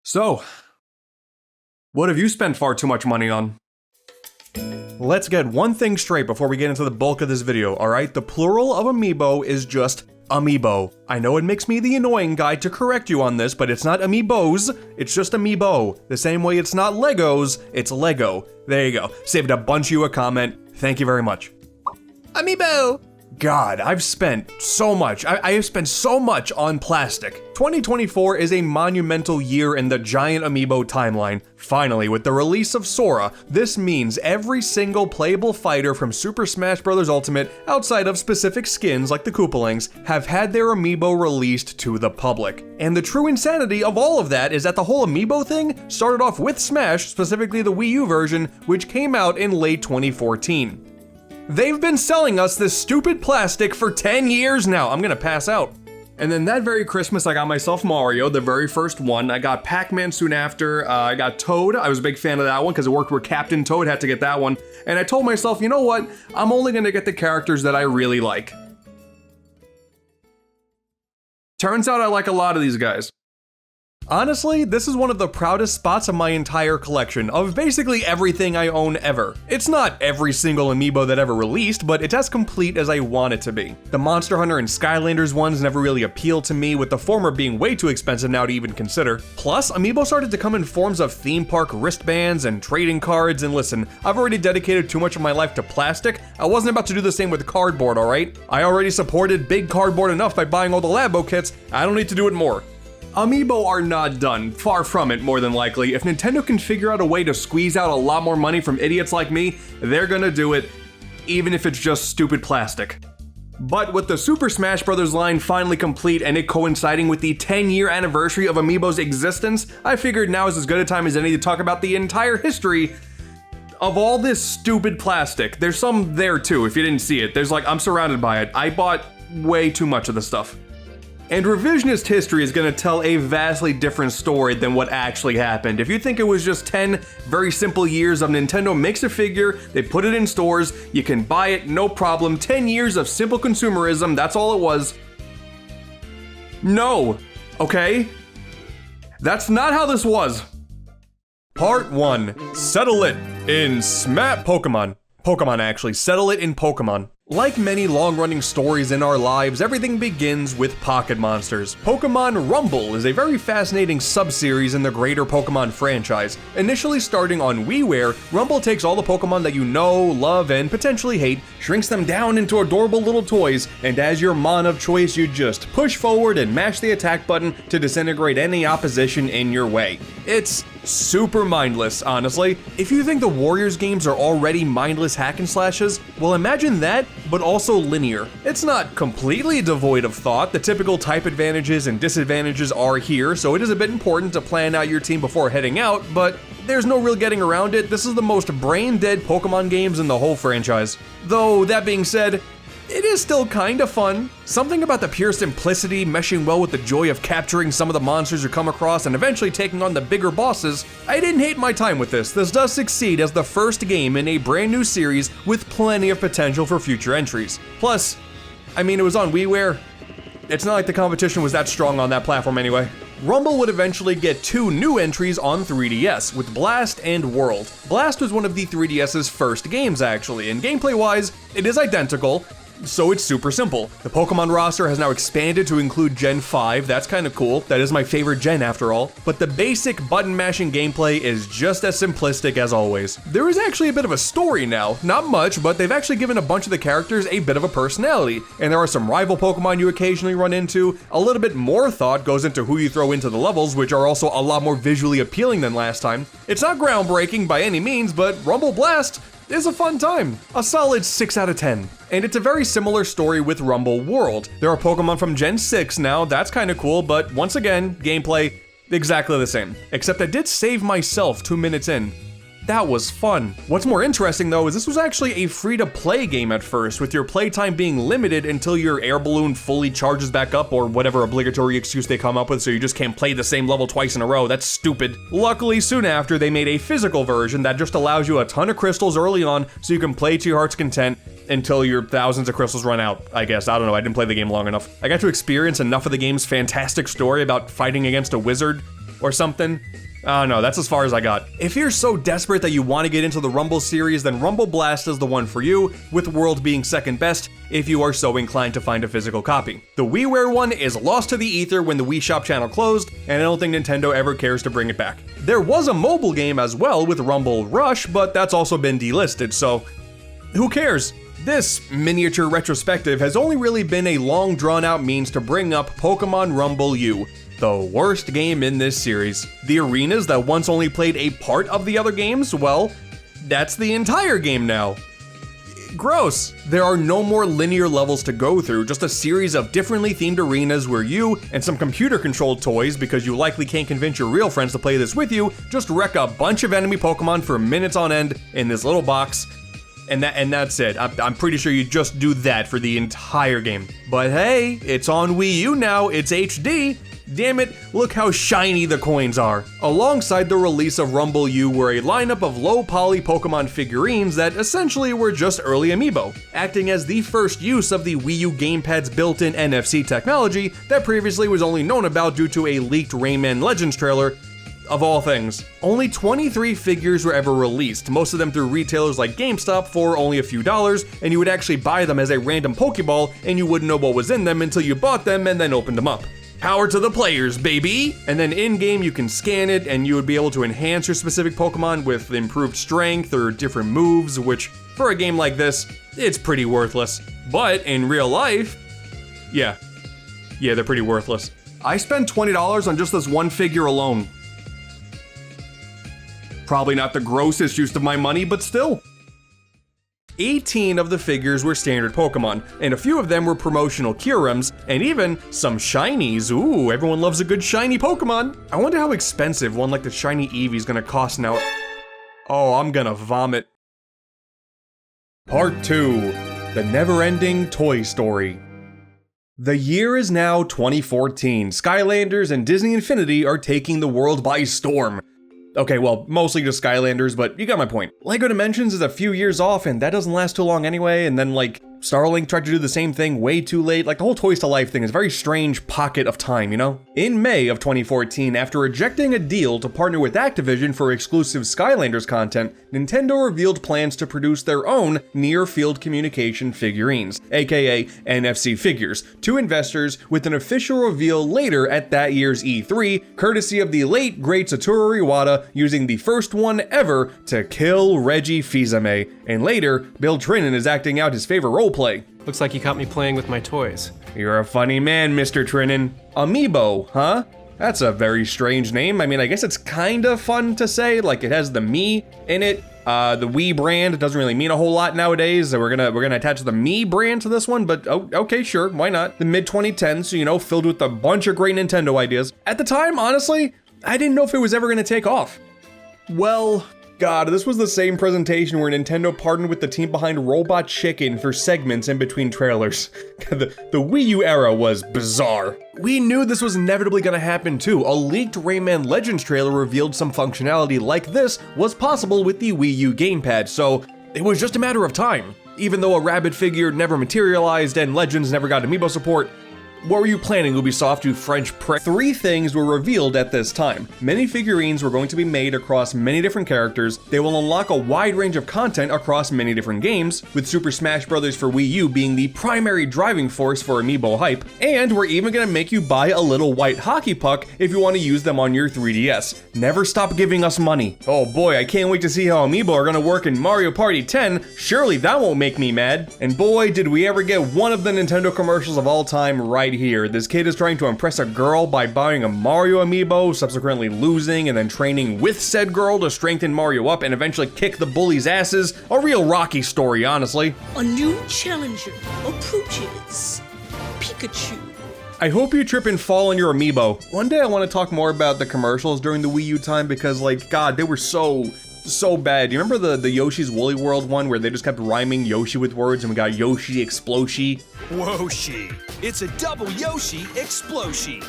So, what have you spent far too much money on? Let's get one thing straight before we get into the bulk of this video, alright? The plural of Amiibo is just Amiibo. I know it makes me the annoying guy to correct you on this, but it's not Amiibos, it's just Amiibo. The same way it's not Legos, it's Lego. There you go. Saved a bunch of you a comment. Thank you very much. Amiibo! God, I've spent so much. I have spent so much on plastic. 2024 is a monumental year in the giant Amiibo timeline. Finally, with the release of Sora, this means every single playable fighter from Super Smash Bros. Ultimate, outside of specific skins like the Koopalings, have had their Amiibo released to the public. And the true insanity of all of that is that the whole Amiibo thing started off with Smash, specifically the Wii U version, which came out in late 2014. They've been selling us this stupid plastic for 10 years now. I'm gonna pass out. And then that very Christmas, I got myself Mario, the very first one. I got Pac-Man soon after. I got Toad. I was a big fan of that one because it worked with Captain Toad, had to get that one. And I told myself, you know what? I'm only gonna get the characters that I really like. Turns out I like a lot of these guys. Honestly, this is one of the proudest spots of my entire collection, of basically everything I own ever. It's not every single Amiibo that ever released, but it's as complete as I want it to be. The Monster Hunter and Skylanders ones never really appealed to me, with the former being way too expensive now to even consider. Plus, Amiibo started to come in forms of theme park wristbands and trading cards, and listen, I've already dedicated too much of my life to plastic. I wasn't about to do the same with cardboard, alright? I already supported big cardboard enough by buying all the Labo kits, I don't need to do it more. Amiibo are not done, far from it more than likely. If Nintendo can figure out a way to squeeze out a lot more money from idiots like me, they're gonna do it, even if it's just stupid plastic. But with the Super Smash Bros. Line finally complete and it coinciding with the 10-year anniversary of Amiibo's existence, I figured now is as good a time as any to talk about the entire history of all this stupid plastic. There's some there too, if you didn't see it. There's like, I'm surrounded by it. I bought way too much of the stuff. And revisionist history is going to tell a vastly different story than what actually happened. If you think it was just 10 very simple years of Nintendo makes a figure, they put it in stores, you can buy it, no problem, 10 years of simple consumerism, that's all it was. No, okay? That's not how this was. Part 1. Settle it in Pokemon. Pokemon actually, settle it in Pokemon. Like many long-running stories in our lives, everything begins with pocket monsters. Pokémon Rumble is a very fascinating sub-series in the greater Pokemon franchise. Initially starting on WiiWare, Rumble takes all the Pokemon that you know, love, and potentially hate, shrinks them down into adorable little toys, and as your mon of choice, you just push forward and mash the attack button to disintegrate any opposition in your way. It's super mindless, honestly. If you think the Warriors games are already mindless hack and slashes, well, imagine that, but also linear. It's not completely devoid of thought. The typical type advantages and disadvantages are here, so it is a bit important to plan out your team before heading out, but there's no real getting around it. This is the most brain-dead Pokemon games in the whole franchise. Though, that being said, it is still kinda fun. Something about the pure simplicity meshing well with the joy of capturing some of the monsters you come across and eventually taking on the bigger bosses. I didn't hate my time with this. This does succeed as the first game in a brand new series with plenty of potential for future entries. Plus, I mean, it was on WiiWare. It's not like the competition was that strong on that platform anyway. Rumble would eventually get 2 new entries on 3DS, with Blast and World. Blast was one of the 3DS's first games actually, and gameplay-wise, it is identical. So it's super simple. The Pokemon roster has now expanded to include Gen 5, that's kinda cool, that is my favorite gen after all, but the basic button mashing gameplay is just as simplistic as always. There is actually a bit of a story now, not much, but they've actually given a bunch of the characters a bit of a personality, and there are some rival Pokemon you occasionally run into, a little bit more thought goes into who you throw into the levels, which are also a lot more visually appealing than last time. It's not groundbreaking by any means, but Rumble Blast is a fun time. A solid 6 out of 10. And it's a very similar story with Rumble World. There are Pokemon from Gen 6 now, that's kinda cool, but once again, gameplay, exactly the same. Except I did save myself 2 minutes in. That was fun. What's more interesting though is this was actually a free-to-play game at first, with your playtime being limited until your air balloon fully charges back up or whatever obligatory excuse they come up with so you just can't play the same level twice in a row. That's stupid. Luckily, soon after, they made a physical version that just allows you a ton of crystals early on so you can play to your heart's content until your thousands of crystals run out, I guess. I don't know, I didn't play the game long enough. I got to experience enough of the game's fantastic story about fighting against a wizard or something. Oh no, that's as far as I got. If you're so desperate that you want to get into the Rumble series, then Rumble Blast is the one for you, with World being second best if you are so inclined to find a physical copy. The WiiWare one is lost to the ether when the Wii Shop channel closed, and I don't think Nintendo ever cares to bring it back. There was a mobile game as well with Rumble Rush, but that's also been delisted, so who cares? This miniature retrospective has only really been a long drawn out means to bring up Pokémon Rumble U, the worst game in this series. The arenas that once only played a part of the other games, well, that's the entire game now. Gross. There are no more linear levels to go through, just a series of differently themed arenas where you and some computer controlled toys, because you likely can't convince your real friends to play this with you, just wreck a bunch of enemy Pokemon for minutes on end in this little box. And that's it. I'm pretty sure you just do that for the entire game. But hey, it's on Wii U now, it's HD. Damn it, look how shiny the coins are. Alongside the release of Rumble U were a lineup of low-poly Pokemon figurines that essentially were just early Amiibo, acting as the first use of the Wii U gamepad's built-in NFC technology that previously was only known about due to a leaked Rayman Legends trailer, of all things. Only 23 figures were ever released, most of them through retailers like GameStop for only a few dollars, and you would actually buy them as a random Pokeball and you wouldn't know what was in them until you bought them and then opened them up. Power to the players, baby! And then in-game you can scan it and you would be able to enhance your specific Pokemon with improved strength or different moves, which for a game like this, it's pretty worthless. But in real life, yeah, they're pretty worthless. I spent $20 on just this one figure alone. Probably not the grossest use of my money, but still. 18 of the figures were standard Pokemon, and a few of them were promotional Kyurems, and even some shinies. Ooh, everyone loves a good shiny Pokemon. I wonder how expensive one like the shiny Eevee's gonna cost now. Oh, I'm gonna vomit. Part 2, the never-ending toy story. The year is now 2014. Skylanders and Disney Infinity are taking the world by storm. Okay, well, mostly just Skylanders, but you got my point. LEGO Dimensions is a few years off, and that doesn't last too long anyway, and then, like, Starlink tried to do the same thing way too late. Like, the whole Toys to Life thing is a very strange pocket of time, you know? In May of 2014, after rejecting a deal to partner with Activision for exclusive Skylanders content, Nintendo revealed plans to produce their own near-field communication figurines, aka NFC figures, to investors, with an official reveal later at that year's E3, courtesy of the late great Satoru Iwata using the first one ever to kill Reggie Fils-Aimé, and later, Bill Trinan is acting out his favorite roleplay. Looks like you caught me playing with my toys. You're a funny man, Mr. Trinan. Amiibo, huh? That's a very strange name. I mean, I guess it's kinda fun to say, like it has the me in it. The Wii brand doesn't really mean a whole lot nowadays, so we're gonna attach the me brand to this one, but okay, sure, why not? The mid-2010s, so, you know, filled with a bunch of great Nintendo ideas. At the time, honestly, I didn't know if it was ever gonna take off. Well, God, this was the same presentation where Nintendo partnered with the team behind Robot Chicken for segments in between trailers. The Wii U era was bizarre. We knew this was inevitably gonna happen too. A leaked Rayman Legends trailer revealed some functionality like this was possible with the Wii U gamepad, so it was just a matter of time. Even though a rabbit figure never materialized and Legends never got Amiibo support, what were you planning, Ubisoft, you French prick? 3 things were revealed at this time. Many figurines were going to be made across many different characters. They will unlock a wide range of content across many different games, with Super Smash Bros. For Wii U being the primary driving force for Amiibo hype. And we're even gonna make you buy a little white hockey puck if you want to use them on your 3DS. Never stop giving us money. Oh boy, I can't wait to see how Amiibo are gonna work in Mario Party 10. Surely that won't make me mad. And boy, did we ever get one of the Nintendo commercials of all time right here. This kid is trying to impress a girl by buying a Mario amiibo, subsequently losing and then training with said girl to strengthen Mario up and eventually kick the bully's asses. A real Rocky story, honestly. A new challenger approaches. Pikachu. I hope you trip and fall on your amiibo. One day I want to talk more about the commercials during the Wii U time because, like, God, they were so bad. You remember the Yoshi's Woolly World one where they just kept rhyming Yoshi with words and we got Yoshi Exploshi? Whoshi. It's a double Yoshi Exploshi.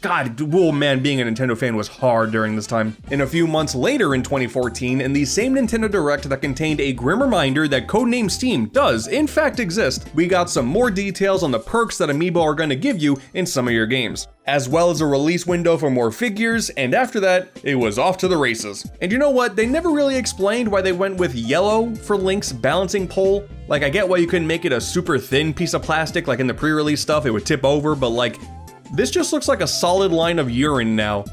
God, oh man, being a Nintendo fan was hard during this time. And a few months later in 2014, in the same Nintendo Direct that contained a grim reminder that Codename Steam does in fact exist, we got some more details on the perks that Amiibo are going to give you in some of your games. as well as a release window for more figures, and after that, it was off to the races. And you know what? They never really explained why they went with yellow for Link's balancing pole. Like, I get why you couldn't make it a super thin piece of plastic, like in the pre-release stuff, it would tip over, but like, this just looks like a solid line of urine now.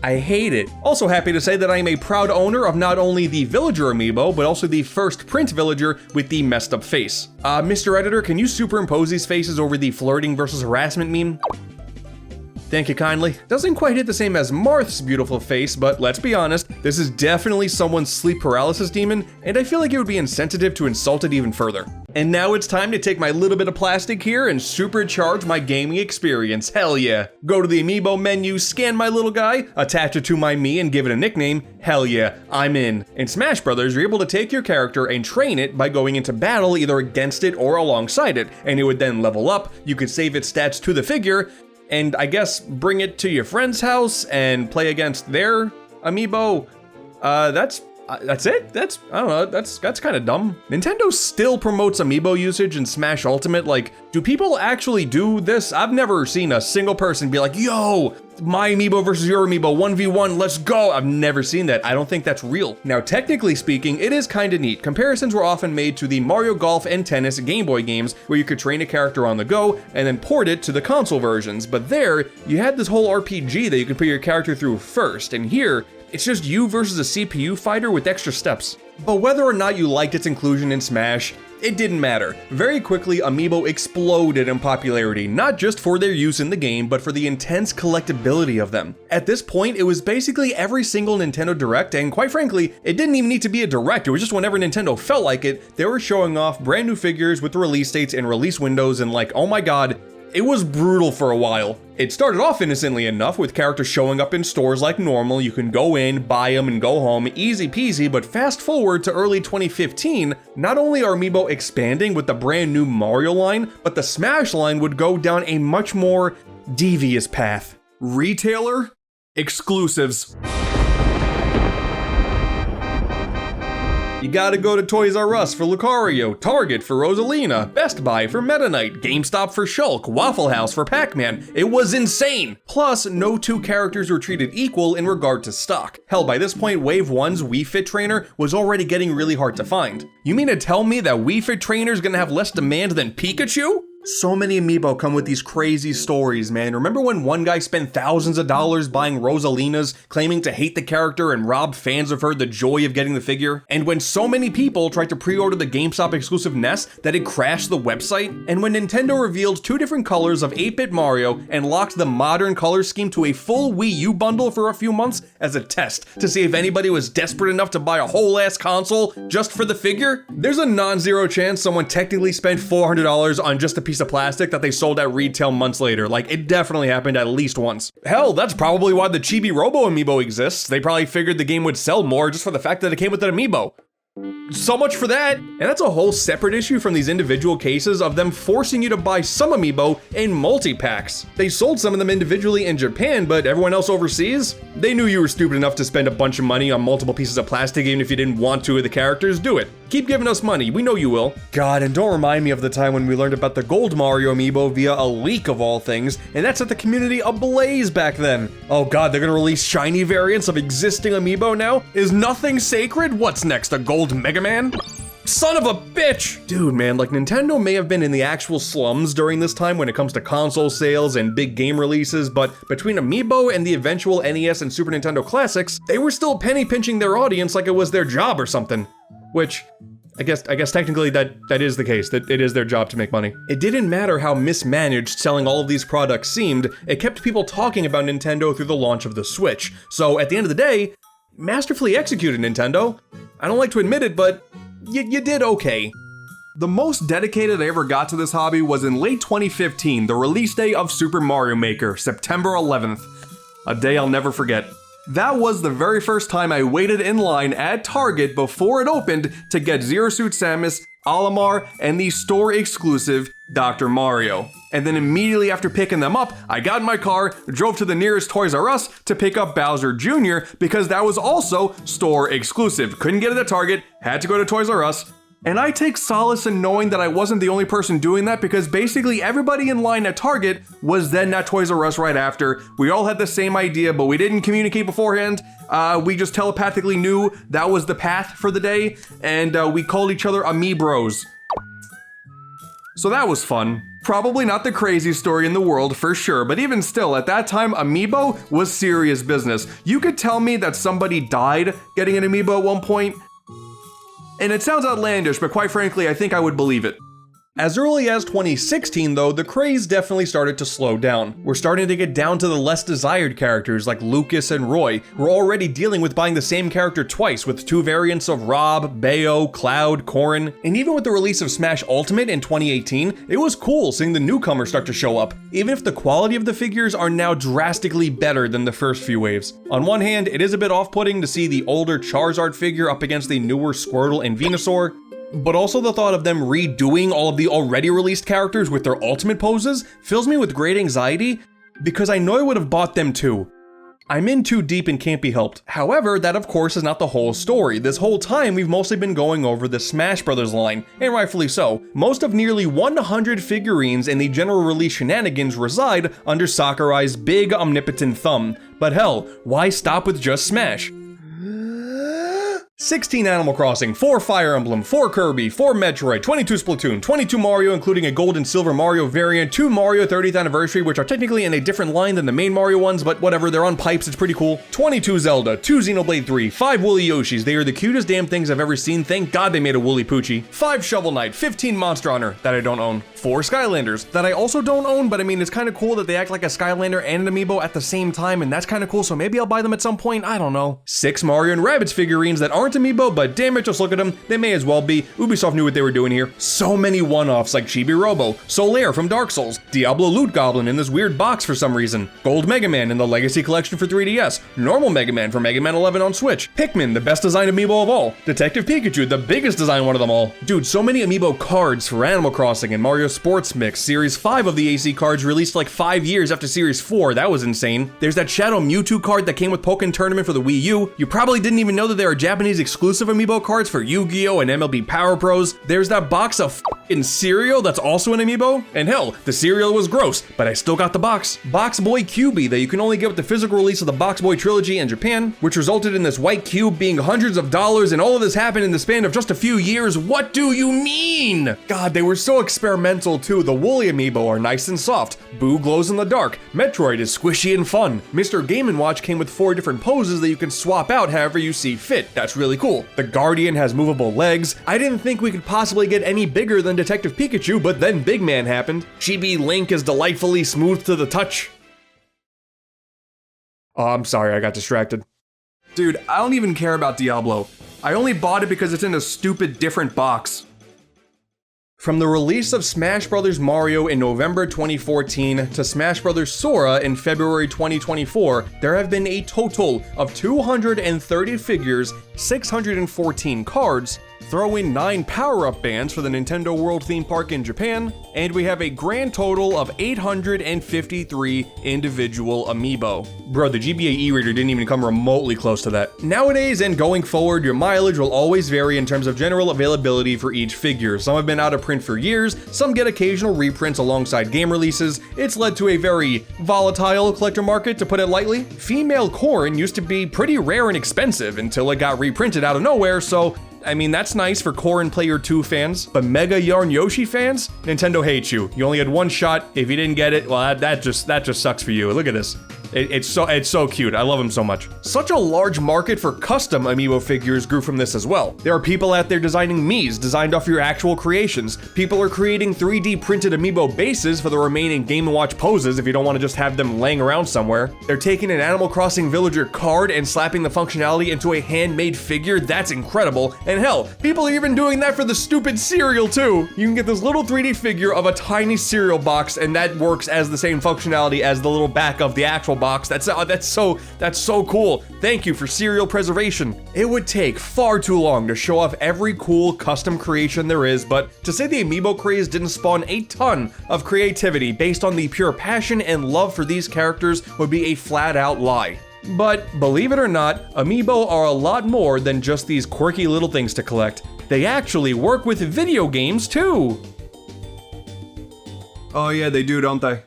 I hate it. Also happy to say that I am a proud owner of not only the Villager amiibo, but also the first print Villager with the messed up face. Mr. Editor, can you superimpose these faces over the flirting versus harassment meme? Thank you kindly. Doesn't quite hit the same as Marth's beautiful face, but let's be honest, this is definitely someone's sleep paralysis demon, and I feel like it would be insensitive to insult it even further. And now it's time to take my little bit of plastic here and supercharge my gaming experience, hell yeah. Go to the Amiibo menu, scan my little guy, attach it to my Mii and give it a nickname, hell yeah, I'm in. In Smash Brothers, you're able to take your character and train it by going into battle either against it or alongside it, and it would then level up, you could save its stats to the figure, and I guess bring it to your friend's house and play against their amiibo. That's it? I don't know, that's kind of dumb. Nintendo still promotes amiibo usage in Smash Ultimate. Like, do people actually do this? I've never seen a single person be like, yo, my amiibo versus your amiibo, 1v1, let's go. I've never seen that. I don't think that's real. Now, technically speaking, it is kind of neat. Comparisons were often made to the Mario Golf and Tennis Game Boy games, where you could train a character on the go and then port it to the console versions. But there, you had this whole RPG that you could put your character through first, and here, it's just you versus a CPU fighter with extra steps. But whether or not you liked its inclusion in Smash, it didn't matter. Very quickly, Amiibo exploded in popularity, not just for their use in the game, but for the intense collectability of them. At this point, it was basically every single Nintendo Direct, and quite frankly, it didn't even need to be a Direct, it was just whenever Nintendo felt like it, they were showing off brand new figures with the release dates and release windows, and like, oh my god, it was brutal for a while. It started off innocently enough with characters showing up in stores like normal. You can go in, buy them, and go home, easy peasy, but fast forward to early 2015, not only are Amiibo expanding with the brand new Mario line, but the Smash line would go down a much more devious path. Retailer exclusives. You gotta go to Toys R Us for Lucario, Target for Rosalina, Best Buy for Meta Knight, GameStop for Shulk, Waffle House for Pac-Man. It was insane! Plus, no two characters were treated equal in regard to stock. Hell, by this point, Wave 1's Wii Fit Trainer was already getting really hard to find. You mean to tell me that Wii Fit Trainer's gonna have less demand than Pikachu? So many Amiibo come with these crazy stories, man. Remember when one guy spent thousands of dollars buying Rosalina's, claiming to hate the character and rob fans of her the joy of getting the figure? And when so many people tried to pre-order the GameStop exclusive Ness that it crashed the website? And when Nintendo revealed 2 different colors of 8-bit Mario and locked the modern color scheme to a full Wii U bundle for a few months as a test to see if anybody was desperate enough to buy a whole ass console just for the figure? There's a non-zero chance someone technically spent $400 on just a piece of plastic that they sold at retail months later. Like, it definitely happened at least once. Hell, that's probably why the Chibi Robo amiibo exists. They probably figured the game would sell more just for the fact that it came with an amiibo. So much for that. And that's a whole separate issue from these individual cases of them forcing you to buy some amiibo in multi-packs. They sold some of them individually in Japan, but everyone else overseas, they knew you were stupid enough to spend a bunch of money on multiple pieces of plastic even if you didn't want to of the characters. Do it. Keep giving us money, we know you will. God, and don't remind me of the time when we learned about the Gold Mario amiibo via a leak of all things, and that set the community ablaze back then. Oh god, they're gonna release shiny variants of existing amiibo now? Is nothing sacred? What's next, a gold Mega Man? Son of a bitch! Dude, man, like Nintendo may have been in the actual slums during this time when it comes to console sales and big game releases, but between Amiibo and the eventual NES and Super Nintendo classics, they were still penny pinching their audience like it was their job or something. Which, I guess technically that is the case, that it is their job to make money. It didn't matter how mismanaged selling all of these products seemed, it kept people talking about Nintendo through the launch of the Switch. So at the end of the day, masterfully executed, Nintendo. I don't like to admit it, but you did okay. The most dedicated I ever got to this hobby was in late 2015, the release day of Super Mario Maker, September 11th. A day I'll never forget. That was the very first time I waited in line at Target before it opened to get Zero Suit Samus, Olimar, and the store-exclusive Dr. Mario. And then immediately after picking them up, I got in my car, drove to the nearest Toys R Us to pick up Bowser Jr. because that was also store-exclusive. Couldn't get it at Target, had to go to Toys R Us. And I take solace in knowing that I wasn't the only person doing that, because basically everybody in line at Target was then at Toys R Us right after. We all had the same idea, but we didn't communicate beforehand. We just telepathically knew that was the path for the day, and we called each other Amiibros. So that was fun. Probably not the craziest story in the world for sure, but even still, at that time, Amiibo was serious business. You could tell me that somebody died getting an Amiibo at one point, and it sounds outlandish, but quite frankly, I think I would believe it. As early as 2016 though, the craze definitely started to slow down. We're starting to get down to the less desired characters like Lucas and Roy. We're already dealing with buying the same character twice with 2 variants of Rob, Bayo, Cloud, Corrin, and even with the release of Smash Ultimate in 2018, it was cool seeing the newcomers start to show up, even if the quality of the figures are now drastically better than the first few waves. On one hand, it is a bit off-putting to see the older Charizard figure up against the newer Squirtle and Venusaur, but also the thought of them redoing all of the already released characters with their ultimate poses fills me with great anxiety, because I know I would have bought them too. I'm in too deep and can't be helped. However, that of course is not the whole story. This whole time we've mostly been going over the Smash Brothers line, and rightfully so. Most of nearly 100 figurines in the general release shenanigans reside under Sakurai's big omnipotent thumb. But hell, why stop with just Smash? 16 Animal Crossing, 4 Fire Emblem, 4 Kirby, 4 Metroid, 22 Splatoon, 22 Mario including a Gold and Silver Mario variant, 2 Mario 30th Anniversary, which are technically in a different line than the main Mario ones, but whatever, they're on pipes, it's pretty cool. 22 Zelda, 2 Xenoblade 3, 5 Woolly Yoshis, they are the cutest damn things I've ever seen, thank God they made a Woolly Poochie. 5 Shovel Knight, 15 Monster Hunter, that I don't own. 4 Skylanders, that I also don't own, but I mean, it's kind of cool that they act like a Skylander and an Amiibo at the same time, and that's kind of cool, so maybe I'll buy them at some point, I don't know. 6 Mario and Rabbids figurines that aren't Amiibo, but damn it, just look at them, they may as well be. Ubisoft knew what they were doing here. So many one-offs like Chibi Robo, Solaire from Dark Souls, Diablo Loot Goblin in this weird box for some reason, Gold Mega Man in the Legacy Collection for 3DS, Normal Mega Man for Mega Man 11 on Switch, Pikmin, the best designed Amiibo of all, Detective Pikachu, the biggest design one of them all. Dude, so many Amiibo cards for Animal Crossing and Mario Sports Mix. Series 5 of the AC cards released like 5 years after Series 4, that was insane. There's that Shadow Mewtwo card that came with Pokémon Tournament for the Wii U. You probably didn't even know that there are Japanese exclusive Amiibo cards for Yu-Gi-Oh! And MLB Power Pros. There's that box of f***ing cereal that's also an Amiibo. And hell, the cereal was gross, but I still got the box. Box Boy Cubey that you can only get with the physical release of the Box Boy trilogy in Japan, which resulted in this white cube being hundreds of dollars, and all of this happened in the span of just a few years. What do you mean? God, they were so experimental too. The Woolly Amiibo are nice and soft. Boo glows in the dark. Metroid is squishy and fun. Mr. Game & Watch came with 4 different poses that you can swap out however you see fit. That's really cool. The Guardian has movable legs. I didn't think we could possibly get any bigger than Detective Pikachu, but then Big Man happened. Chibi Link is delightfully smooth to the touch. Oh, I'm sorry, I got distracted. Dude, I don't even care about Diablo. I only bought it because it's in a stupid different box. From the release of Smash Bros. Mario in November 2014 to Smash Bros. Sora in February 2024, there have been a total of 230 figures, 614 cards, throw in 9 power-up bands for the Nintendo World theme park in Japan, and we have a grand total of 853 individual Amiibo. Bro, the GBA e-reader didn't even come remotely close to that. Nowadays and going forward, your mileage will always vary in terms of general availability for each figure. Some have been out of print for years, some get occasional reprints alongside game releases. It's led to a very volatile collector market, to put it lightly. Female Corrin used to be pretty rare and expensive until it got reprinted out of nowhere, so I mean, that's nice for Corrin Player 2 fans, but Mega Yarn Yoshi fans? Nintendo hates you. You only had one shot. If you didn't get it, well, that just sucks for you. Look at this. It's so cute. I love him so much. Such a large market for custom Amiibo figures grew from this as well. There are people out there designing Miis designed off your actual creations. People are creating 3D printed Amiibo bases for the remaining Game & Watch poses if you don't want to just have them laying around somewhere. They're taking an Animal Crossing villager card and slapping the functionality into a handmade figure. That's incredible. And hell, people are even doing that for the stupid cereal too. You can get this little 3D figure of a tiny cereal box, and that works as the same functionality as the little back of the actual box. That's so cool. Thank you for cereal preservation. It would take far too long to show off every cool custom creation there is, but to say the Amiibo craze didn't spawn a ton of creativity based on the pure passion and love for these characters would be a flat out lie. But believe it or not, Amiibo are a lot more than just these quirky little things to collect. they actually work with video games too. Oh yeah, they do, don't they?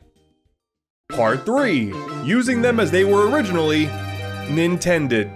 Part 3. Using them as they were originally Nintended.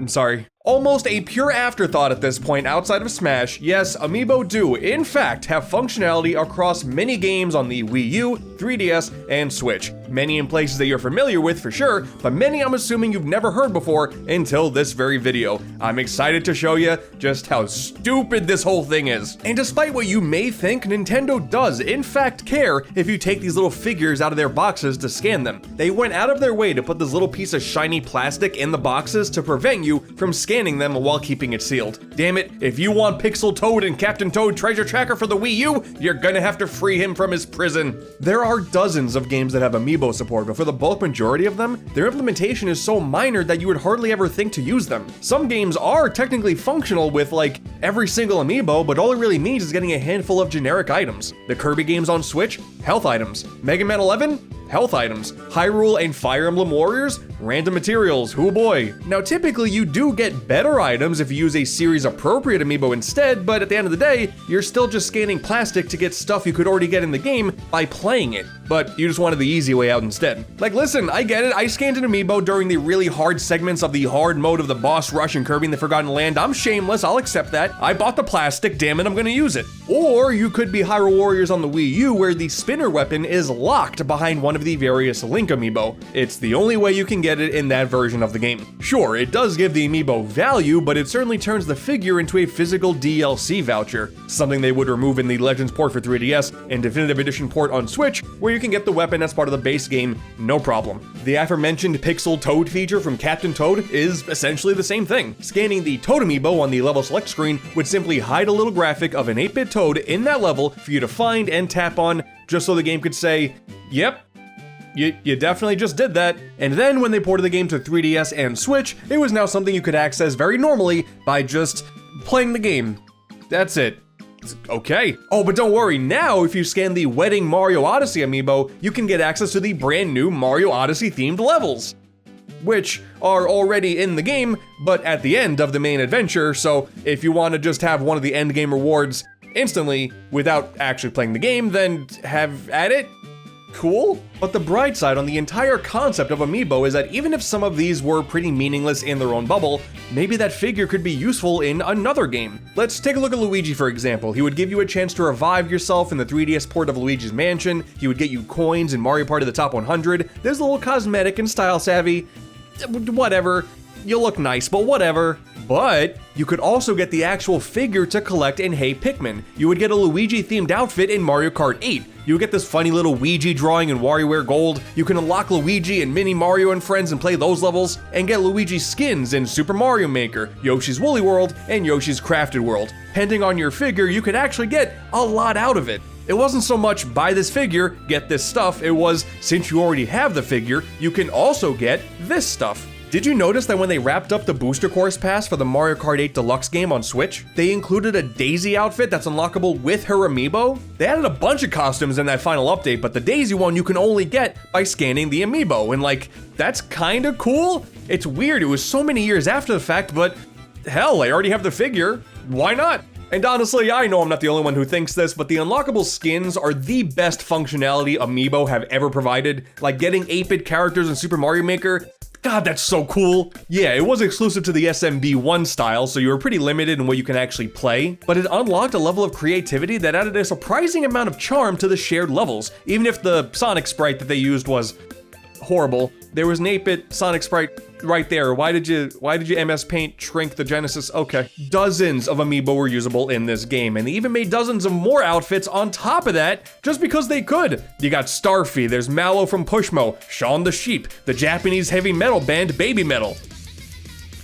I'm sorry. Almost a pure afterthought at this point outside of Smash, yes, Amiibo do, in fact, have functionality across many games on the Wii U, 3DS, and Switch. Many in places that you're familiar with for sure, but many I'm assuming you've never heard before until this very video. I'm excited to show you just how stupid this whole thing is. And despite what you may think, Nintendo does in fact care if you take these little figures out of their boxes to scan them. They went out of their way to put this little piece of shiny plastic in the boxes to prevent you from scanning them while keeping it sealed. Damn it, if you want Pixel Toad and Captain Toad Treasure Tracker for the Wii U, you're gonna have to free him from his prison. There are dozens of games that have Amiibo support, but for the bulk majority of them, their implementation is so minor that you would hardly ever think to use them. Some games are technically functional with like every single Amiibo, but all it really means is getting a handful of generic items. The Kirby games on Switch, health items. Mega Man 11, health items. Hyrule and Fire Emblem Warriors, random materials, hoo boy. Now typically you do get better items if you use a series appropriate Amiibo instead, but at the end of the day, you're still just scanning plastic to get stuff you could already get in the game by playing it, but you just wanted the easy way out instead. Like listen, I get it, I scanned an Amiibo during the really hard segments of the hard mode of the boss rush and Kirby in the Forgotten Land. I'm shameless, I'll accept that. I bought the plastic, damn it, I'm gonna use it. Or you could be Hyrule Warriors on the Wii U where the spinner weapon is locked behind one of the various Link Amiibo. It's the only way you can get it in that version of the game. Sure, it does give the Amiibo value, but it certainly turns the figure into a physical DLC voucher, something they would remove in the Legends port for 3DS and Definitive Edition port on Switch, where you can get the weapon as part of the base game, no problem. The aforementioned Pixel Toad feature from Captain Toad is essentially the same thing. Scanning the Toad Amiibo on the level select screen would simply hide a little graphic of an 8-bit Toad in that level for you to find and tap on, just so the game could say, yep, you definitely just did that. And then when they ported the game to 3DS and Switch, it was now something you could access very normally by just playing the game. That's it. Okay. Oh, but don't worry, now if you scan the Wedding Mario Odyssey Amiibo, you can get access to the brand new Mario Odyssey themed levels, which are already in the game, but at the end of the main adventure, so if you want to just have one of the end game rewards instantly without actually playing the game, then have at it. Cool. But the bright side on the entire concept of Amiibo is that even if some of these were pretty meaningless in their own bubble, maybe that figure could be useful in another game. Let's take a look at Luigi for example. He would give you a chance to revive yourself in the 3DS port of Luigi's Mansion. He would get you coins in Mario Party the Top 100. There's a little cosmetic and style savvy. Whatever. You'll look nice, but whatever. But you could also get the actual figure to collect in Hey Pikmin. You would get a Luigi themed outfit in Mario Kart 8. You would get this funny little Ouija drawing in WarioWare Gold. You can unlock Luigi and Mini Mario and friends and play those levels, and get Luigi skins in Super Mario Maker, Yoshi's Woolly World, and Yoshi's Crafted World. Depending on your figure, you could actually get a lot out of it. It wasn't so much buy this figure, get this stuff, it was since you already have the figure, you can also get this stuff. Did you notice that when they wrapped up the Booster Course Pass for the Mario Kart 8 Deluxe game on Switch, they included a Daisy outfit that's unlockable with her Amiibo? They added a bunch of costumes in that final update, but the Daisy one you can only get by scanning the Amiibo, and like, that's kinda cool? It's weird, it was so many years after the fact, but hell, I already have the figure, why not? And honestly, I know I'm not the only one who thinks this, but the unlockable skins are the best functionality Amiibo have ever provided, like getting 8-bit characters in Super Mario Maker. God, that's so cool. Yeah, it was exclusive to the SMB1 style, so you were pretty limited in what you can actually play, but it unlocked a level of creativity that added a surprising amount of charm to the shared levels, even if the Sonic sprite that they used was horrible. There was an 8-bit Sonic sprite right there. Why did you MS Paint shrink the Genesis? Okay. Dozens of Amiibo were usable in this game, and they even made dozens of more outfits on top of that, just because they could. You got Starfy, there's Mallow from Pushmo, Shaun the Sheep, the Japanese heavy metal band Baby Metal.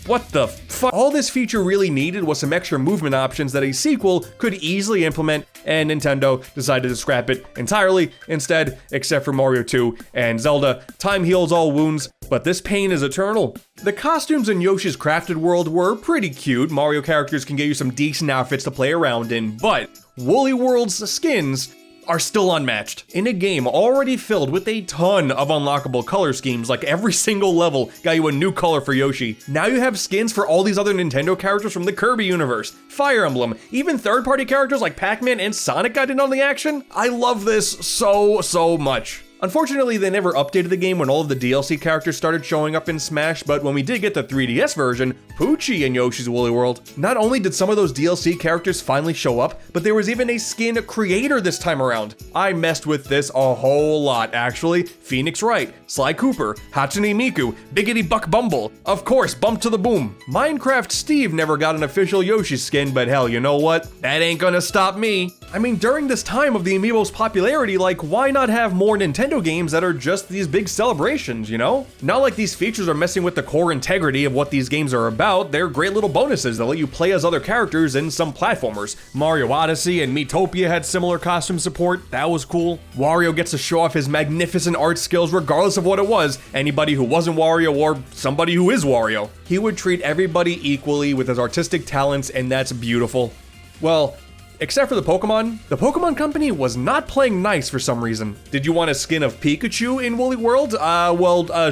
What the fuck? All this feature really needed was some extra movement options that a sequel could easily implement, and Nintendo decided to scrap it entirely instead, except for Mario 2 and Zelda. Time heals all wounds, but this pain is eternal. The costumes in Yoshi's Crafted World were pretty cute. Mario characters can get you some decent outfits to play around in, but Woolly World's skins are still unmatched. In a game already filled with a ton of unlockable color schemes, like every single level got you a new color for Yoshi, now you have skins for all these other Nintendo characters from the Kirby universe, Fire Emblem, even third-party characters like Pac-Man and Sonic got in on the action. I love this so much. Unfortunately, they never updated the game when all of the DLC characters started showing up in Smash, but when we did get the 3DS version, Poochie in Yoshi's Woolly World, not only did some of those DLC characters finally show up, but there was even a skin creator this time around. I messed with this a whole lot, actually. Phoenix Wright, Sly Cooper, Hatsune Miku, Biggity Buck Bumble, of course, Bump to the Boom. Minecraft Steve never got an official Yoshi skin, but hell, you know what? That ain't gonna stop me. I mean, during this time of the Amiibo's popularity, like, why not have more Nintendo games that are just these big celebrations, you know? Not like these features are messing with the core integrity of what these games are about. They're great little bonuses that let you play as other characters in some platformers. Mario Odyssey and Miitopia had similar costume support. That was cool. Wario gets to show off his magnificent art skills regardless of what it was. Anybody who wasn't Wario or somebody who is Wario. He would treat everybody equally with his artistic talents, and that's beautiful. Well, except for the Pokémon Company was not playing nice for some reason. Did you want a skin of Pikachu in Woolly World?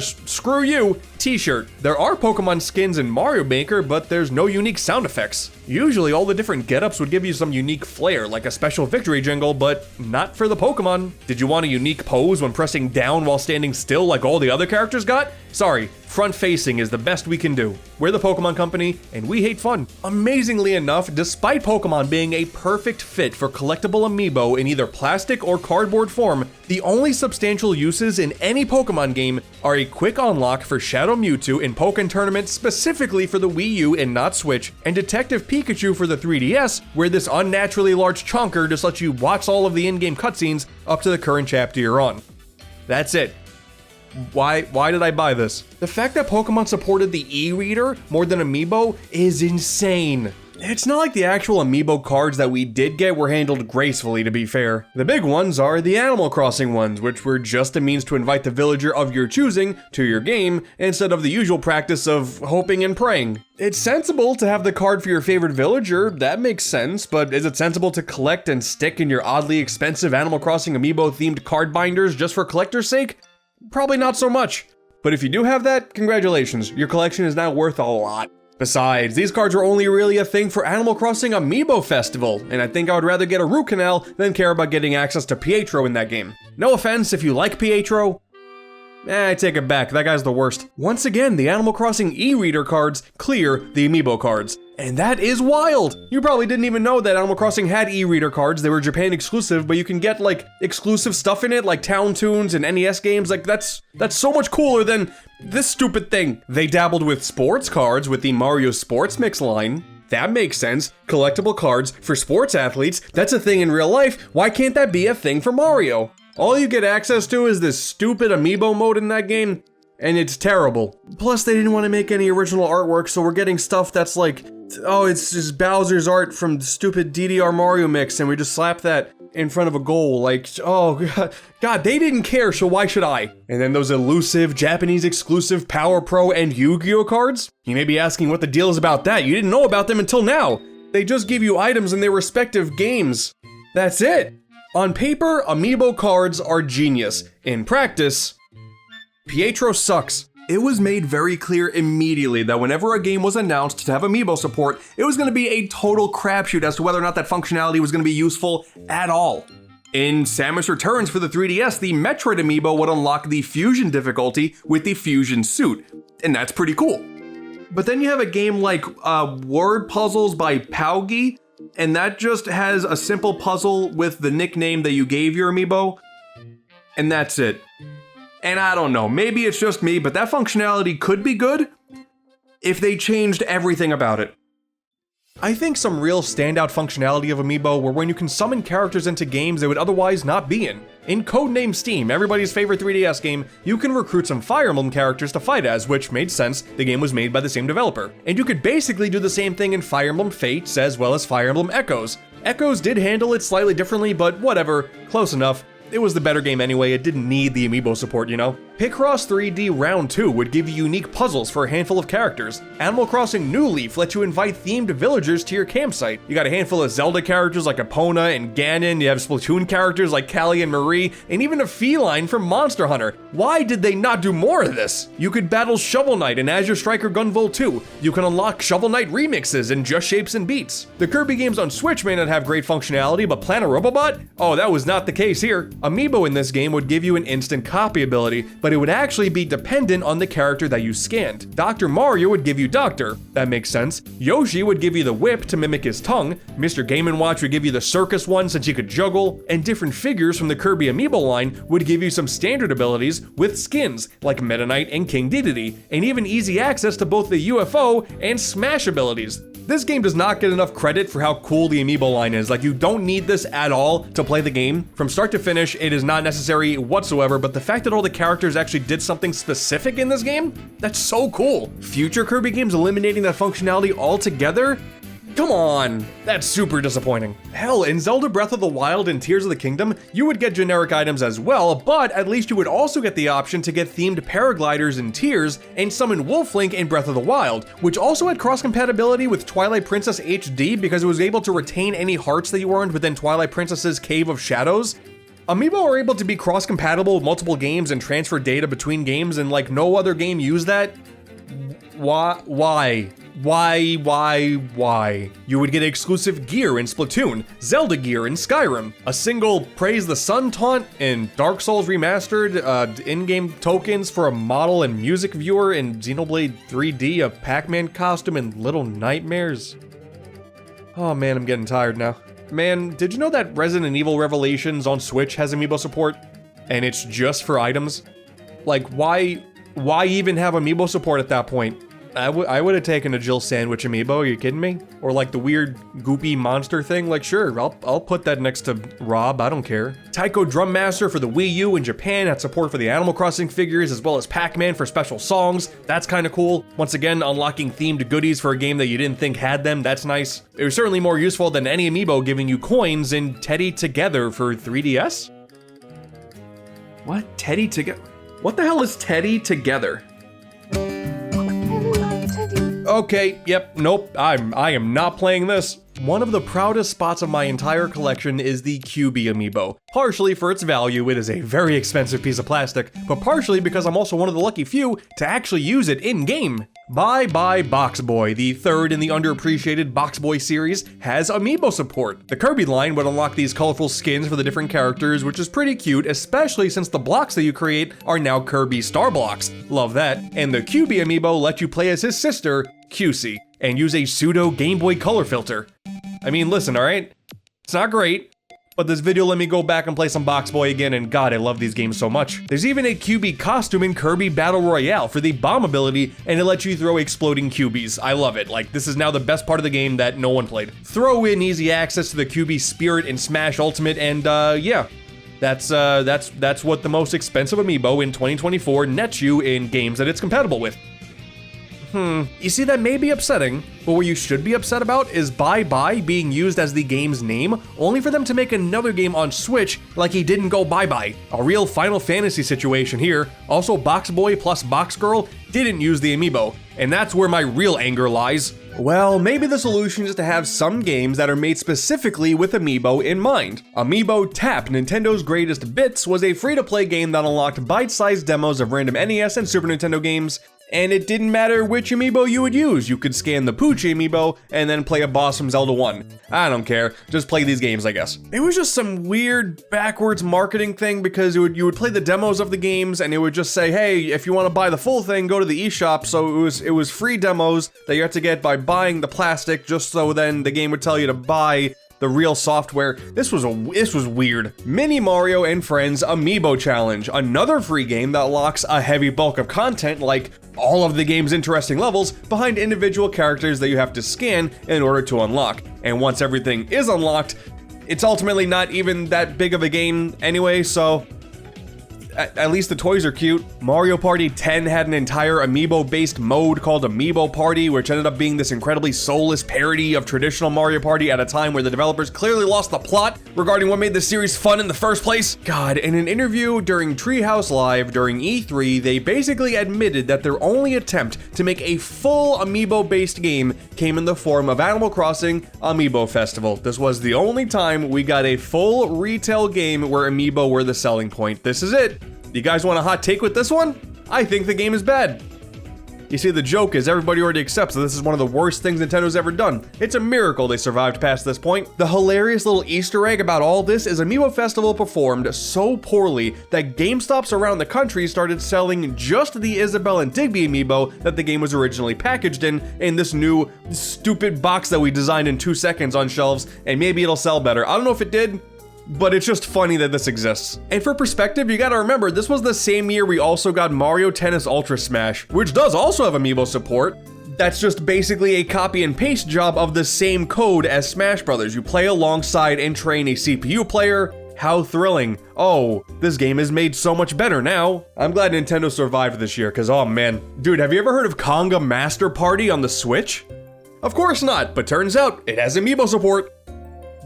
Screw you. T-shirt. There are Pokemon skins in Mario Maker, but there's no unique sound effects. Usually all the different getups would give you some unique flair, like a special victory jingle, but not for the Pokemon. Did you want a unique pose when pressing down while standing still like all the other characters got? Sorry, front facing is the best we can do. We're the Pokemon Company, and we hate fun. Amazingly enough, despite Pokemon being a perfect fit for collectible amiibo in either plastic or cardboard form, the only substantial uses in any Pokemon game are a quick unlock for Shadow Mewtwo in Pokken Tournament specifically for the Wii U and not Switch, and Detective Pikachu for the 3DS, where this unnaturally large chunker just lets you watch all of the in-game cutscenes up to the current chapter you're on. That's it. Why did I buy this? The fact that Pokemon supported the e-reader more than Amiibo is insane. It's not like the actual Amiibo cards that we did get were handled gracefully, to be fair. The big ones are the Animal Crossing ones, which were just a means to invite the villager of your choosing to your game instead of the usual practice of hoping and praying. It's sensible to have the card for your favorite villager, that makes sense, but is it sensible to collect and stick in your oddly expensive Animal Crossing Amiibo themed card binders just for collector's sake? Probably not so much. But if you do have that, congratulations, your collection is now worth a lot. Besides, these cards are only really a thing for Animal Crossing Amiibo Festival, and I think I would rather get a root canal than care about getting access to Pietro in that game. No offense if you like Pietro. I take it back, that guy's the worst. Once again, the Animal Crossing e-reader cards clear the Amiibo cards. And that is wild! You probably didn't even know that Animal Crossing had e-reader cards. They were Japan exclusive, but you can get like exclusive stuff in it, like Town Tunes and NES games. Like that's so much cooler than this stupid thing. They dabbled with sports cards with the Mario Sports Mix line. That makes sense. Collectible cards for sports athletes. That's a thing in real life. Why can't that be a thing for Mario? All you get access to is this stupid Amiibo mode in that game, and it's terrible. Plus, they didn't want to make any original artwork, so we're getting stuff that's like, oh, it's just Bowser's art from the stupid DDR Mario mix, and we just slap that in front of a goal. Like, oh, God, they didn't care, so why should I? And then those elusive Japanese exclusive Power Pro and Yu-Gi-Oh cards? You may be asking what the deal is about that. You didn't know about them until now. They just give you items in their respective games. That's it. On paper, Amiibo cards are genius. In practice, Pietro sucks. It was made very clear immediately that whenever a game was announced to have Amiibo support, it was going to be a total crapshoot as to whether or not that functionality was going to be useful at all. In Samus Returns for the 3DS, the Metroid Amiibo would unlock the fusion difficulty with the fusion suit, and that's pretty cool. But then you have a game like Word Puzzles by Paugi, and that just has a simple puzzle with the nickname that you gave your Amiibo, and that's it. And I don't know, maybe it's just me, but that functionality could be good if they changed everything about it. I think some real standout functionality of Amiibo were when you can summon characters into games they would otherwise not be in. In Codename Steam, everybody's favorite 3DS game, you can recruit some Fire Emblem characters to fight as, which made sense, the game was made by the same developer. And you could basically do the same thing in Fire Emblem Fates as well as Fire Emblem Echoes. Echoes did handle it slightly differently, but whatever, close enough. it was the better game anyway, it didn't need the amiibo support, you know? Picross 3D Round 2 would give you unique puzzles for a handful of characters. Animal Crossing New Leaf lets you invite themed villagers to your campsite. You got a handful of Zelda characters like Epona and Ganon, you have Splatoon characters like Callie and Marie, and even a feline from Monster Hunter. Why did they not do more of this? You could battle Shovel Knight in Azure Striker Gunvolt 2. You can unlock Shovel Knight remixes in Just Shapes and Beats. The Kirby games on Switch may not have great functionality, but Planet Robobot? Oh, that was not the case here. Amiibo in this game would give you an instant copy ability, but it would actually be dependent on the character that you scanned. Dr. Mario would give you Doctor. That makes sense. Yoshi would give you the whip to mimic his tongue. Mr. Game & Watch would give you the circus one since he could juggle. And different figures from the Kirby Amiibo line would give you some standard abilities with skins, like Meta Knight and King Dedede, and even easy access to both the UFO and Smash abilities. This game does not get enough credit for how cool the Amiibo line is. Like, you don't need this at all to play the game. From start to finish, it is not necessary whatsoever, but the fact that all the characters actually did something specific in this game, that's so cool. Future Kirby games eliminating that functionality altogether? Come on, that's super disappointing. Hell, in Zelda Breath of the Wild and Tears of the Kingdom, you would get generic items as well, but at least you would also get the option to get themed paragliders in Tears and summon Wolf Link in Breath of the Wild, which also had cross-compatibility with Twilight Princess HD because it was able to retain any hearts that you earned within Twilight Princess's Cave of Shadows. Amiibo are able to be cross-compatible with multiple games and transfer data between games, and like no other game used that. Why? You would get exclusive gear in Splatoon, Zelda gear in Skyrim, a single Praise the Sun taunt in Dark Souls Remastered, in-game tokens for a model and music viewer in Xenoblade 3D, a Pac-Man costume in Little Nightmares. Oh man, I'm getting tired now. Man, did you know that Resident Evil Revelations on Switch has Amiibo support? And it's just for items? Like, why even have Amiibo support at that point? I would have taken a Jill Sandwich Amiibo, are you kidding me? Or like the weird goopy monster thing, like sure, I'll put that next to Rob, I don't care. Taiko Drum Master for the Wii U in Japan had support for the Animal Crossing figures, as well as Pac-Man for special songs, that's kinda cool. Once again, unlocking themed goodies for a game that you didn't think had them, that's nice. It was certainly more useful than any Amiibo giving you coins in Teddy Together for 3DS? What? Teddy Together? What the hell is Teddy Together? Okay, yep, nope, I am not playing this. One of the proudest spots of my entire collection is the QB Amiibo. Partially for its value, it is a very expensive piece of plastic, but partially because I'm also one of the lucky few to actually use it in-game. Bye Bye Box Boy, the third in the underappreciated Box Boy series, has Amiibo support. The Kirby line would unlock these colorful skins for the different characters, which is pretty cute, especially since the blocks that you create are now Kirby Star Blocks. Love that. And the QB Amiibo lets you play as his sister, QC, and use a pseudo Game Boy Color filter. I mean, listen, alright? It's not great, but this video let me go back and play some Box Boy again, and god, I love these games so much. There's even a QB costume in Kirby Battle Royale for the bomb ability, and it lets you throw exploding QBs. I love it. Like, this is now the best part of the game that no one played. Throw in easy access to the QB Spirit in Smash Ultimate, and yeah. That's what the most expensive Amiibo in 2024 nets you in games that it's compatible with. You see, that may be upsetting, but what you should be upset about is Bye Bye being used as the game's name, only for them to make another game on Switch like he didn't go bye-bye. A real Final Fantasy situation here. Also, Box Boy plus Box Girl didn't use the Amiibo, and that's where my real anger lies. Well, maybe the solution is to have some games that are made specifically with Amiibo in mind. Amiibo Tap, Nintendo's Greatest Bits, was a free-to-play game that unlocked bite-sized demos of random NES and Super Nintendo games, and it didn't matter which Amiibo you would use. You could scan the Poochie Amiibo and then play a boss from Zelda 1. I don't care, just play these games, I guess. It was just some weird backwards marketing thing because you would play the demos of the games and it would just say, hey, if you want to buy the full thing, go to the eShop. So it was free demos that you had to get by buying the plastic, just so then the game would tell you to buy the real software. This was weird. Mini Mario and Friends Amiibo Challenge, another free game that locks a heavy bulk of content like all of the game's interesting levels behind individual characters that you have to scan in order to unlock. And once everything is unlocked, it's ultimately not even that big of a game anyway, so At least the toys are cute. Mario Party 10 had an entire Amiibo-based mode called Amiibo Party, which ended up being this incredibly soulless parody of traditional Mario Party at a time where the developers clearly lost the plot regarding what made the series fun in the first place. God, in an interview during Treehouse Live during E3, they basically admitted that their only attempt to make a full Amiibo-based game came in the form of Animal Crossing Amiibo Festival. This was the only time we got a full retail game where Amiibo were the selling point. This is it. You guys want a hot take with this one? I think the game is bad. You see, the joke is everybody already accepts that this is one of the worst things Nintendo's ever done. It's a miracle they survived past this point. The hilarious little Easter egg about all this is Amiibo Festival performed so poorly that GameStops around the country started selling just the Isabelle and Digby Amiibo that the game was originally packaged in this new stupid box that we designed in 2 seconds on shelves, and maybe it'll sell better. I don't know if it did, but it's just funny that this exists. And for perspective, you gotta remember, this was the same year we also got Mario Tennis Ultra Smash, which does also have Amiibo support. That's just basically a copy and paste job of the same code as Smash Brothers. You play alongside and train a CPU player. How thrilling. Oh, this game is made so much better now. I'm glad Nintendo survived this year, cause oh man. Dude, have you ever heard of Conga Master Party on the Switch? Of course not, but turns out it has Amiibo support.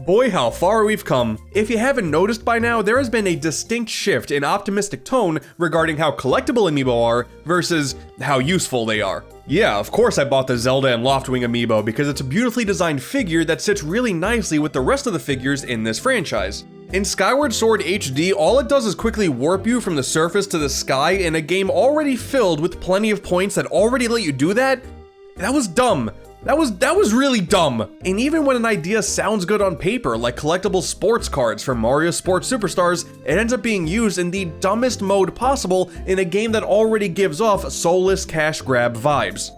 Boy, how far we've come. If you haven't noticed by now, there has been a distinct shift in optimistic tone regarding how collectible Amiibo are versus how useful they are. Yeah, of course I bought the Zelda and Loftwing Amiibo because it's a beautifully designed figure that sits really nicely with the rest of the figures in this franchise. In Skyward Sword HD, all it does is quickly warp you from the surface to the sky in a game already filled with plenty of points that already let you do that. That was dumb. That was really dumb. And even when an idea sounds good on paper, like collectible sports cards from Mario Sports Superstars, it ends up being used in the dumbest mode possible in a game that already gives off soulless cash grab vibes.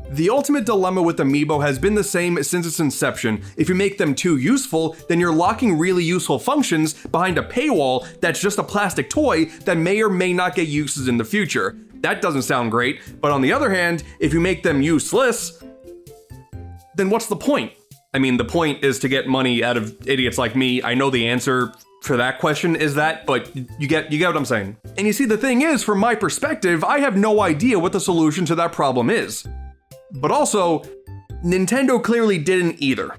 The ultimate dilemma with Amiibo has been the same since its inception. If you make them too useful, then you're locking really useful functions behind a paywall that's just a plastic toy that may or may not get uses in the future. That doesn't sound great, but on the other hand, if you make them useless, then what's the point? I mean, the point is to get money out of idiots like me. I know the answer for that question is that, but you get what I'm saying. And you see, the thing is, from my perspective, I have no idea what the solution to that problem is. But also, Nintendo clearly didn't either.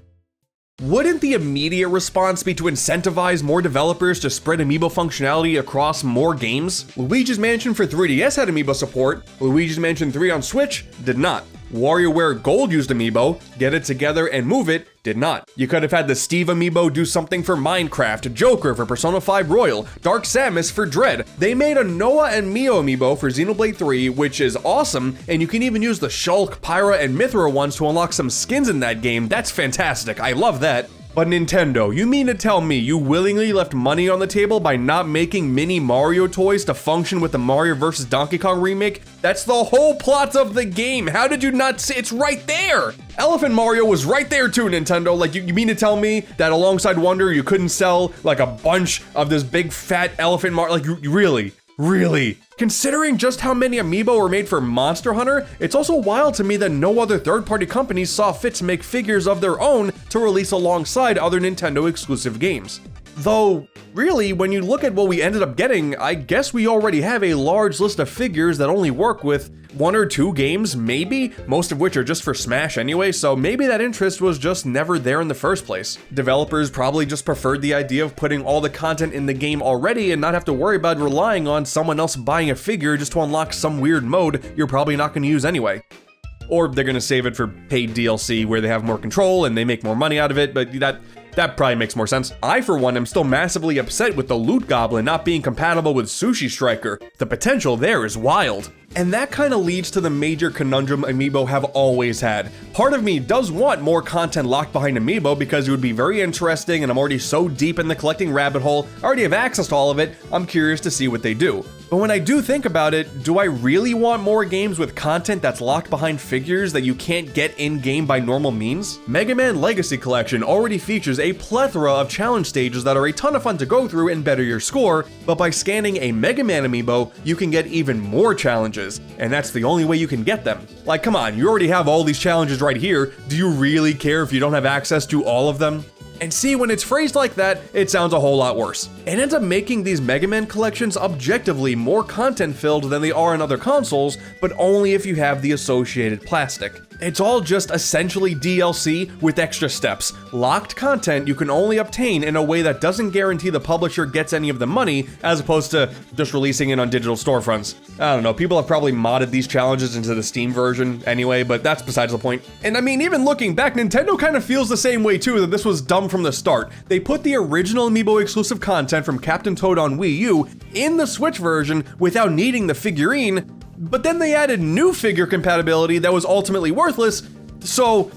Wouldn't the immediate response be to incentivize more developers to spread Amiibo functionality across more games? Luigi's Mansion for 3DS had Amiibo support. Luigi's Mansion 3 on Switch did not. WarioWare Gold used Amiibo. Get It Together and Move It did not. You could have had the Steve Amiibo do something for Minecraft, Joker for Persona 5 Royal, Dark Samus for Dread. They made a Noah and Mio Amiibo for Xenoblade 3, which is awesome, and you can even use the Shulk, Pyra, and Mithra ones to unlock some skins in that game. That's fantastic. I love that. But Nintendo, you mean to tell me you willingly left money on the table by not making mini Mario toys to function with the Mario vs. Donkey Kong remake? That's the whole plot of the game. How did you not see? It's right there. Elephant Mario was right there too, Nintendo. Like, you mean to tell me that alongside Wonder, you couldn't sell like a bunch of this big fat elephant Mario? Like, you really? Considering just how many Amiibo were made for Monster Hunter, it's also wild to me that no other third-party companies saw fit to make figures of their own to release alongside other Nintendo exclusive games. Though, really, when you look at what we ended up getting, I guess we already have a large list of figures that only work with 1 or 2 games, maybe, most of which are just for Smash anyway, so maybe that interest was just never there in the first place. Developers probably just preferred the idea of putting all the content in the game already and not have to worry about relying on someone else buying a figure just to unlock some weird mode you're probably not going to use anyway. Or they're going to save it for paid DLC where they have more control and they make more money out of it, but that probably makes more sense. I, for one, am still massively upset with the Loot Goblin not being compatible with Sushi Striker. The potential there is wild. And that kind of leads to the major conundrum Amiibo have always had. Part of me does want more content locked behind Amiibo because it would be very interesting, and I'm already so deep in the collecting rabbit hole, I already have access to all of it, I'm curious to see what they do. But when I do think about it, do I really want more games with content that's locked behind figures that you can't get in-game by normal means? Mega Man Legacy Collection already features a plethora of challenge stages that are a ton of fun to go through and better your score, but by scanning a Mega Man Amiibo, you can get even more challenges. And that's the only way you can get them. Like, come on, you already have all these challenges right here. Do you really care if you don't have access to all of them? And see, when it's phrased like that, it sounds a whole lot worse. It ends up making these Mega Man collections objectively more content-filled than they are in other consoles, but only if you have the associated plastic. It's all just essentially DLC with extra steps. Locked content you can only obtain in a way that doesn't guarantee the publisher gets any of the money, as opposed to just releasing it on digital storefronts. I don't know, people have probably modded these challenges into the Steam version anyway, but that's besides the point. And I mean, even looking back, Nintendo kind of feels the same way too, that this was dumb from the start. They put the original Amiibo exclusive content from Captain Toad on Wii U in the Switch version without needing the figurine, but then they added new figure compatibility that was ultimately worthless, so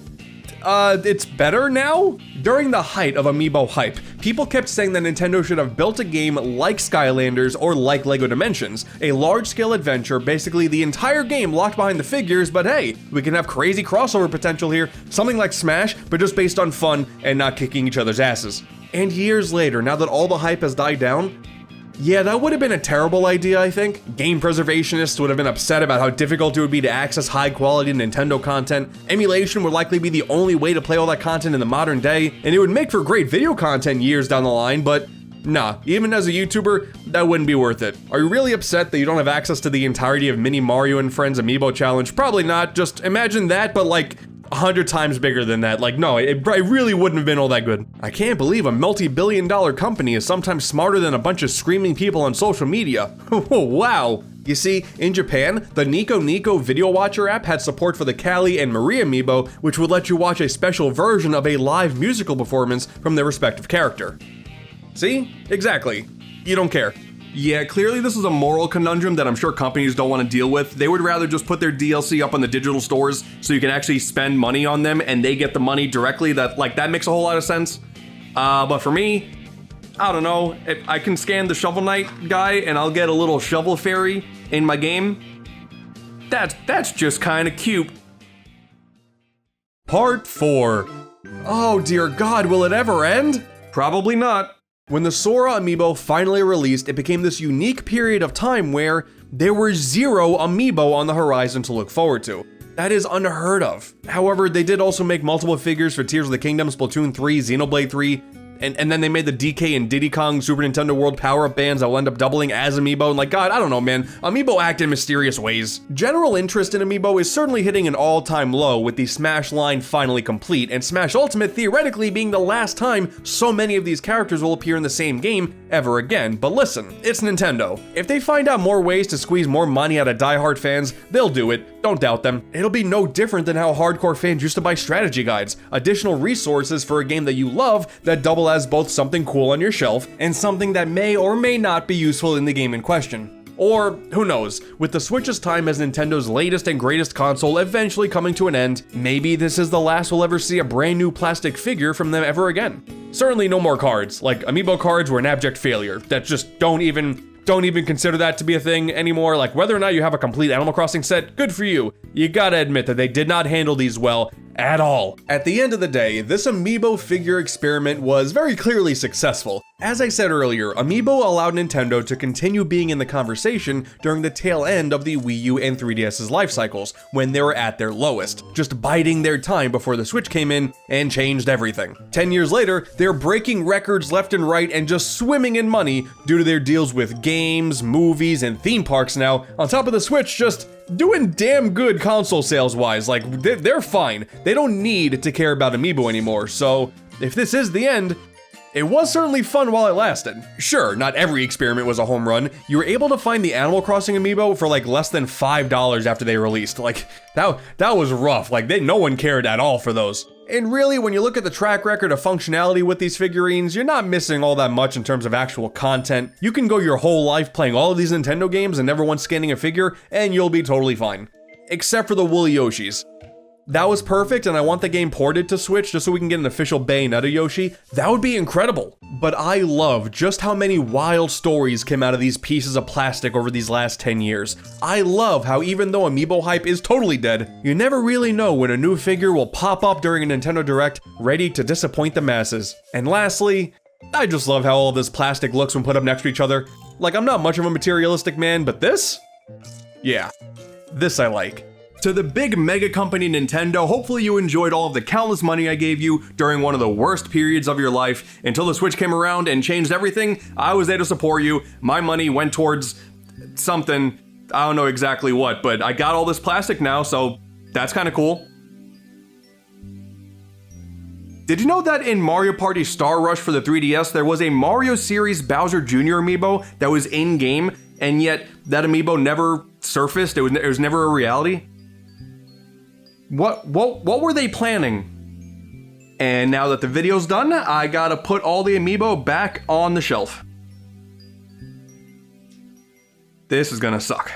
it's better now? During the height of Amiibo hype, people kept saying that Nintendo should have built a game like Skylanders or like LEGO Dimensions, a large-scale adventure, basically the entire game locked behind the figures, but hey, we can have crazy crossover potential here, something like Smash, but just based on fun and not kicking each other's asses. And years later, now that all the hype has died down, yeah, that would have been a terrible idea, I think. Game preservationists would have been upset about how difficult it would be to access high-quality Nintendo content. Emulation would likely be the only way to play all that content in the modern day, and it would make for great video content years down the line, but nah, even as a YouTuber, that wouldn't be worth it. Are you really upset that you don't have access to the entirety of Mini Mario and Friends Amiibo Challenge? Probably not, just imagine that, but like 100 times bigger than that. Like, no, it really wouldn't have been all that good. I can't believe a multi-billion-dollar company is sometimes smarter than a bunch of screaming people on social media. Wow. You see, in Japan, the Nico Nico Video Watcher app had support for the Callie and Marie Amiibo, which would let you watch a special version of a live musical performance from their respective character. See? Exactly. You don't care. Yeah, clearly this is a moral conundrum that I'm sure companies don't want to deal with. They would rather just put their DLC up on the digital stores so you can actually spend money on them and they get the money directly. That makes a whole lot of sense. But for me, I don't know. If I can scan the Shovel Knight guy and I'll get a little shovel fairy in my game. That's just kind of cute. Part 4. Oh dear God, will it ever end? Probably not. When the Sora Amiibo finally released, it became this unique period of time where there were 0 Amiibo on the horizon to look forward to. That is unheard of. However, they did also make multiple figures for Tears of the Kingdom, Splatoon 3, Xenoblade 3, and then they made the DK and Diddy Kong Super Nintendo World power-up bands that will end up doubling as Amiibo, and like, God, I don't know, man. Amiibo act in mysterious ways. General interest in Amiibo is certainly hitting an all-time low with the Smash line finally complete, and Smash Ultimate theoretically being the last time so many of these characters will appear in the same game ever again. But listen, it's Nintendo. If they find out more ways to squeeze more money out of diehard fans, they'll do it. Don't doubt them. It'll be no different than how hardcore fans used to buy strategy guides, additional resources for a game that you love that double as both something cool on your shelf and something that may or may not be useful in the game in question. Or, who knows, with the Switch's time as Nintendo's latest and greatest console eventually coming to an end, maybe this is the last we'll ever see a brand new plastic figure from them ever again. Certainly no more cards, like Amiibo cards were an abject failure, that just don't even consider that to be a thing anymore. Like, whether or not you have a complete Animal Crossing set, good for you. You gotta admit that they did not handle these well at all. At the end of the day, this Amiibo figure experiment was very clearly successful. As I said earlier, Amiibo allowed Nintendo to continue being in the conversation during the tail end of the Wii U and 3DS's life cycles, when they were at their lowest, just biding their time before the Switch came in and changed everything. 10 years later, they're breaking records left and right and just swimming in money due to their deals with games, movies, and theme parks now, on top of the Switch just doing damn good console sales wise. Like, they're fine. They don't need to care about Amiibo anymore, so if this is the end, it was certainly fun while it lasted. Sure, not every experiment was a home run. You were able to find the Animal Crossing Amiibo for like less than $5 after they released. Like, that was rough. Like, no one cared at all for those. And really, when you look at the track record of functionality with these figurines, you're not missing all that much in terms of actual content. You can go your whole life playing all of these Nintendo games and never once scanning a figure, and you'll be totally fine. Except for the woolly Yoshis. That was perfect, and I want the game ported to Switch just so we can get an official Bayonetta Yoshi. That would be incredible. But I love just how many wild stories came out of these pieces of plastic over these last 10 years. I love how even though Amiibo hype is totally dead, you never really know when a new figure will pop up during a Nintendo Direct, ready to disappoint the masses. And lastly, I just love how all this plastic looks when put up next to each other. Like, I'm not much of a materialistic man, but this? Yeah, this I like. To the big mega company Nintendo, hopefully you enjoyed all of the countless money I gave you during one of the worst periods of your life. Until the Switch came around and changed everything, I was there to support you. My money went towards something, I don't know exactly what, but I got all this plastic now, so that's kind of cool. Did you know that in Mario Party Star Rush for the 3DS, there was a Mario series Bowser Jr. amiibo that was in-game, and yet that amiibo never surfaced? It was never a reality? What were they planning? And now that the video's done, I gotta put all the amiibo back on the shelf. This is gonna suck.